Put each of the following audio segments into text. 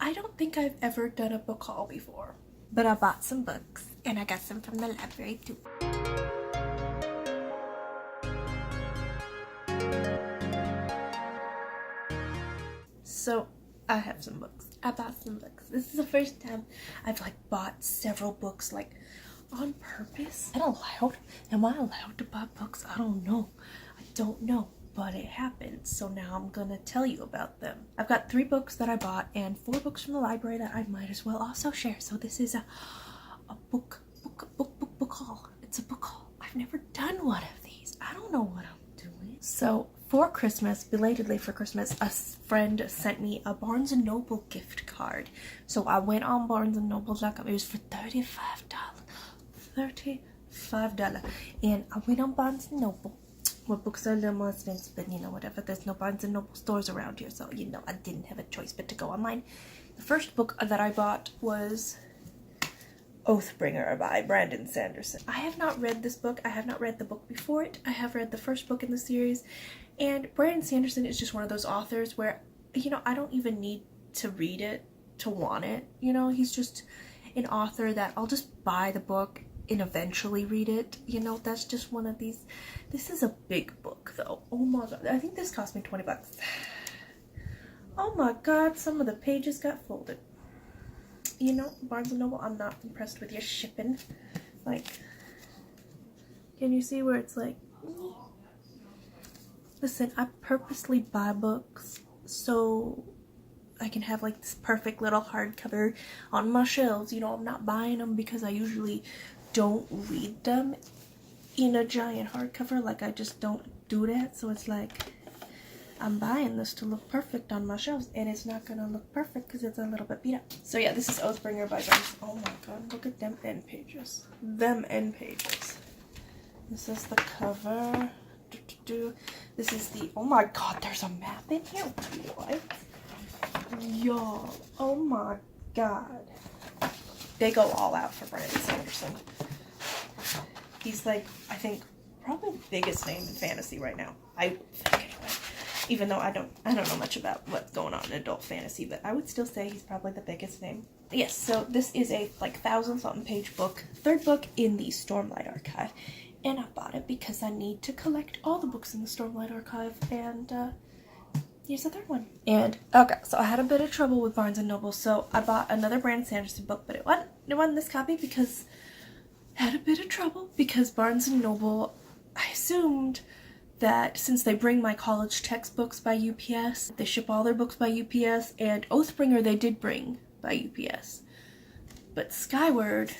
I don't think I've ever done a book haul before, but I bought some books and I got some from the library too. So I have some books. I bought some books. This is the first time I've like bought several books like on purpose. And allowed? Am I allowed to buy books? I don't know. I don't know. But it happened, so now I'm gonna tell you about them. I've got 3 books that I bought and 4 books from the library that I might as well also share. So this is a book haul. It's a book haul. I've never done one of these. I don't know what I'm doing. So for Christmas, belatedly for Christmas, a friend sent me a Barnes & Noble gift card. So I went on barnesandnoble.com. It was for $35. $35. And I went on Barnes & Noble. Where books are a little more expensive, but you know, whatever. There's no Barnes & Noble stores around here, so you know, I didn't have a choice but to go online. The first book that I bought was Oathbringer by Brandon Sanderson. I have not read this book. I have not read the book before it. I have read the first book in the series, and Brandon Sanderson is just one of those authors where, you know, I don't even need to read it to want it. You know, he's just an author that I'll just buy the book and eventually read it. You know, that's just one of these. This is a big book though. Oh my god, I think this cost me 20 bucks. Oh my god, some of the pages got folded. You know, Barnes & Noble, I'm not impressed with your shipping. Like, can you see where it's like, listen, I purposely buy books so I can have like this perfect little hardcover on my shelves. You know, I'm not buying them because I usually don't read them in a giant hardcover. Like, I just don't do that. So it's like, I'm buying this to look perfect on my shelves, and it's not gonna look perfect because it's a little bit beat up. So yeah, this is Oathbringer by Brandon. Oh my god, look at them end pages. Them end pages. This is the cover. This is the, oh my god, there's a map in here. What? Y'all, oh my god. They go all out for Brandon Sanderson. He's like, I think, probably the biggest name in fantasy right now. I think anyway. Even though I don't know much about what's going on in adult fantasy, but I would still say he's probably the biggest name. Yes, so this is a like 1,000-something page book, 3rd book in the Stormlight Archive, and I bought it because I need to collect all the books in the Stormlight Archive, and here's the 3rd one. And okay, so I had a bit of trouble with Barnes & Noble, so I bought another Brandon Sanderson book, but it wasn't this copy because I had a bit of trouble because Barnes & Noble, I assumed that since they bring my college textbooks by UPS, they ship all their books by UPS, and Oathbringer they did bring by UPS. But Skyward,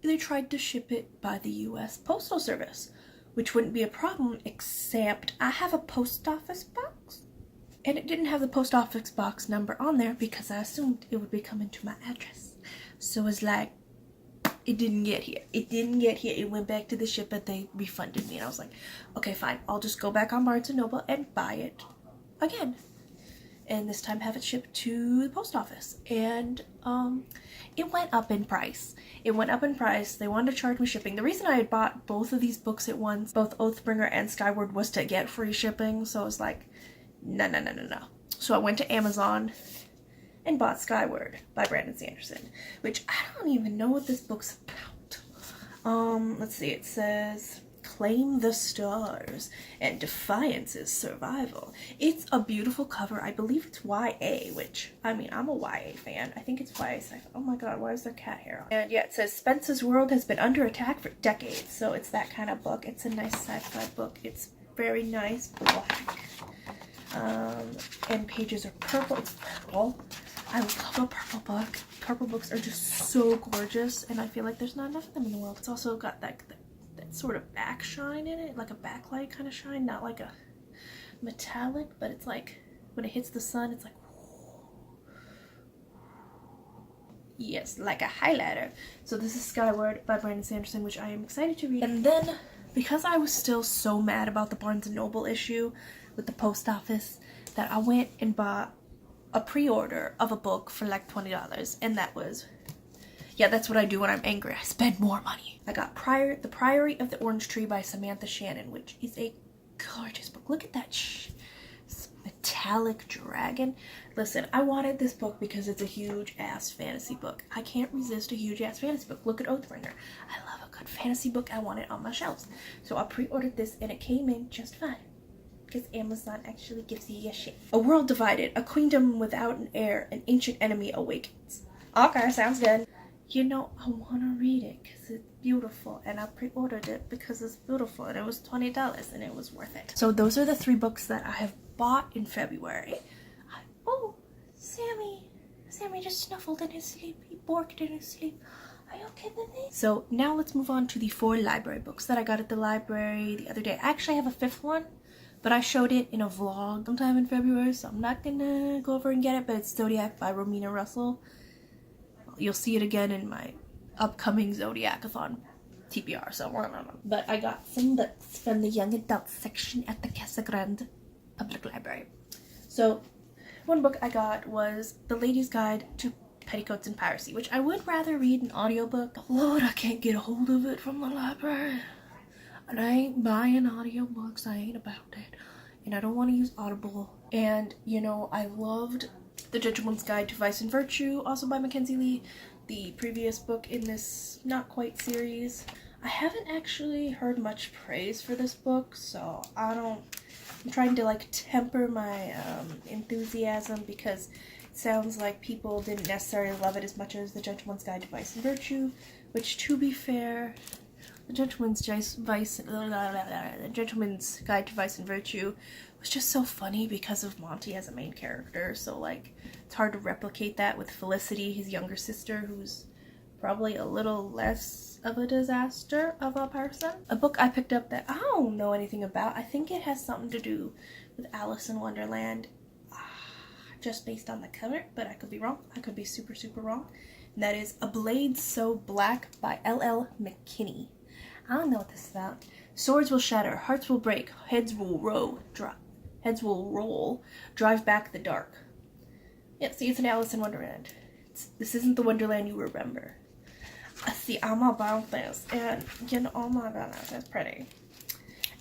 they tried to ship it by the US Postal Service, which wouldn't be a problem, except I have a post office box, and it didn't have the post office box number on there because I assumed it would be coming to my address. So it's like, it didn't get here. It didn't get here. It went back to the shipper. They refunded me. And I was like, okay, fine. I'll just go back on Barnes & Noble and buy it again. And this time have it shipped to the post office. And it went up in price. It went up in price. They wanted to charge me shipping. The reason I had bought both of these books at once, both Oathbringer and Skyward, was to get free shipping. So I was like, no. So I went to Amazon and bought Skyward by Brandon Sanderson, which I don't even know what this book's about. Let's see, it says, Claim the Stars and Defiance's Survival. It's a beautiful cover. I believe it's YA, which, I mean, I'm a YA fan. I think it's YA sci-fi. Oh my god, why is there cat hair on? And yeah, it says, Spence's world has been under attack for decades. So it's that kind of book. It's a nice sci-fi book. It's very nice black. And pages are purple. It's purple. I love a purple book. Purple books are just so gorgeous, and I feel like there's not enough of them in the world. It's also got that sort of back shine in it, like a backlight kind of shine, not like a metallic, but it's like when it hits the sun, it's like, yes, like a highlighter. So this is Skyward by Brandon Sanderson, which I am excited to read. And then, because I was still so mad about the Barnes & Noble issue with the post office, that I went and bought a pre-order of a book for like $20, and that was, yeah, that's what I do when I'm angry. I spend more money. I got The Priory of the Orange Tree by Samantha Shannon, which is a gorgeous book. Look at that Metallic Dragon. Listen, I wanted this book because it's a huge ass fantasy book. I can't resist a huge ass fantasy book. Look at Oathbringer. I love a good fantasy book. I want it on my shelves. So I pre-ordered this and it came in just fine. Because Amazon actually gives you your shit. A world divided, a queendom without an heir, an ancient enemy awakens. Okay, sounds good. You know, I want to read it because it's beautiful, and I pre-ordered it because it's beautiful, and it was $20 and it was worth it. So those are the 3 books that I have bought in February. Oh, Sammy just snuffled in his sleep. He borked in his sleep. Are you okay, baby? So now let's move on to the 4 library books that I got at the library the other day. I actually have a 5th one, but I showed it in a vlog sometime in February, so I'm not gonna go over and get it, but it's Zodiac by Romina Russell. You'll see it again in my upcoming Zodiac-a-thon TBR, so but I got some books from the young adult section at the Casa Grande Public Library. So one book I got was The Lady's Guide to Petticoats and Piracy, which I would rather read an audiobook. Lord, I can't get a hold of it from the library. And I ain't buying audiobooks, I ain't about that. And I don't want to use Audible. And, you know, I loved The Gentleman's Guide to Vice and Virtue, also by Mackenzie Lee, the previous book in this not quite series. I haven't actually heard much praise for this book, so I'm trying to like temper my enthusiasm, because it sounds like people didn't necessarily love it as much as The Gentleman's Guide to Vice and Virtue, which, to be fair, The Gentleman's Guide to Vice and Virtue was just so funny because of Monty as a main character, so like it's hard to replicate that with Felicity, his younger sister, who's probably a little less of a disaster of a person. A book I picked up that I don't know anything about. I think it has something to do with Alice in Wonderland, just based on the cover, but I could be wrong. I could be super, super wrong. And that is A Blade So Black by L.L. McKinney. I don't know what this is about. Swords will shatter, hearts will break, heads will roll, drive back the dark. Yeah, see, it's an Alice in Wonderland. This isn't the Wonderland you remember. See, I'm about this, and you know, oh my goodness, that's pretty.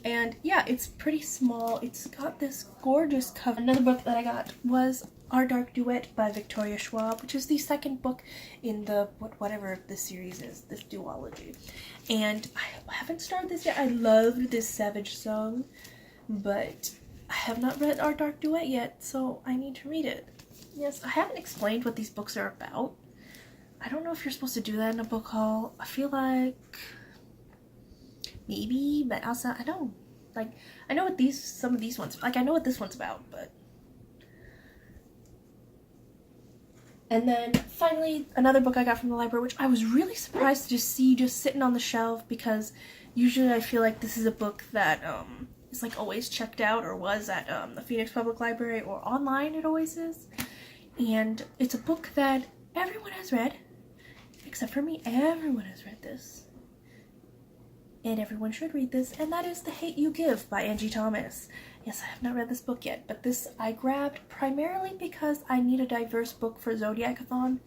And yeah, it's pretty small. It's got this gorgeous cover. Another book that I got was Our Dark Duet by Victoria Schwb, which is the 2nd book in the whatever this series is, this duology. And I haven't started this yet. I love this Savage song, but I have not read Our Dark Duet yet, so I need to read it. Yes, I haven't explained what these books are about. I don't know if you're supposed to do that in a book haul. I feel like maybe, but also I don't. Like, I know what some of these ones, like I know what this one's about, but. And then finally, another book I got from the library, which I was really surprised to see just sitting on the shelf, because usually I feel like this is a book that is like always checked out, or was at the Phoenix Public Library, or online it always is. And it's a book that everyone has read, except for me. Everyone has read this. And everyone should read this, and that is The Hate You Give by Angie Thomas. Yes, I have not read this book yet, but this I grabbed primarily because I need a diverse book for Zodiac-a-thon.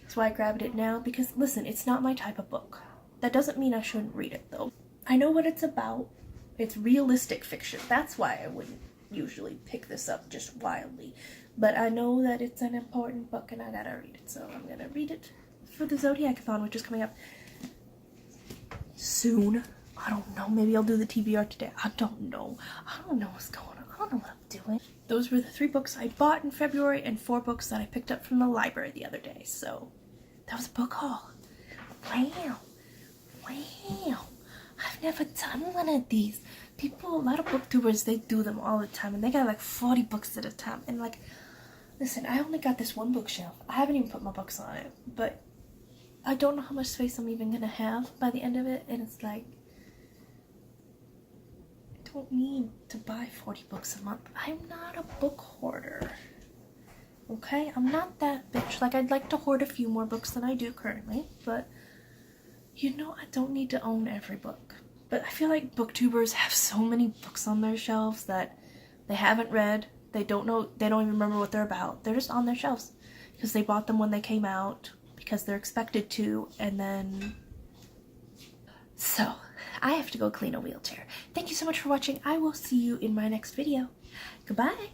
That's why I grabbed it now, because listen, it's not my type of book. That doesn't mean I shouldn't read it, though. I know what it's about. It's realistic fiction. That's why I wouldn't usually pick this up just wildly. But I know that it's an important book and I gotta read it, so I'm gonna read it for the Zodiac-a-thon, which is coming up soon. I don't know, maybe I'll do the TBR today. I don't know what's going on. I don't know what I'm doing. Those were the 3 books I bought in February and 4 books that I picked up from the library the other day. So that was a book haul. Wow. I've never done one of these. A lot of booktubers, they do them all the time, and they got like 40 books at a time. And like, listen, I only got this one bookshelf. I haven't even put my books on it, but I don't know how much space I'm even gonna have by the end of it, and it's like, I don't need to buy 40 books a month. I'm not a book hoarder. Okay? I'm not that bitch. Like, I'd like to hoard a few more books than I do currently, but you know, I don't need to own every book. But I feel like booktubers have so many books on their shelves that they haven't read. They don't know, they don't even remember what they're about. They're just on their shelves because they bought them when they came out, because they're expected to, and then... So, I have to go clean a wheelchair. Thank you so much for watching. I will see you in my next video. Goodbye!